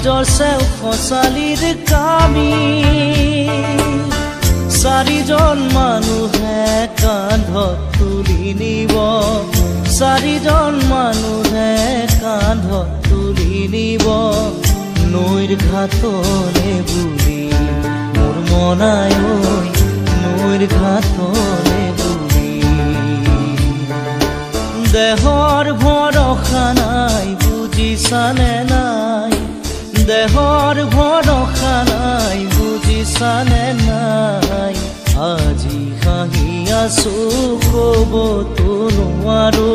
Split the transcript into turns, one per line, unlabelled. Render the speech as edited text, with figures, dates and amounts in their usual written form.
জৰচেও খচালিৰ কামি চাৰিজন মানুহে কান্ধত তুলি নিব চাৰিজন মানুহে কান্ধত তুলি নিব নৈৰ ঘাটলে বুলি মোৰ মনাই ঐ নৈৰ ঘাটলে বুলি দেহৰ ভৰসা নাই বুজিছানে নাই দেহৰ ভৰসা নাই বুজিছানে নাই আজি হাঁহি আছো ক'বতো নোৱাৰো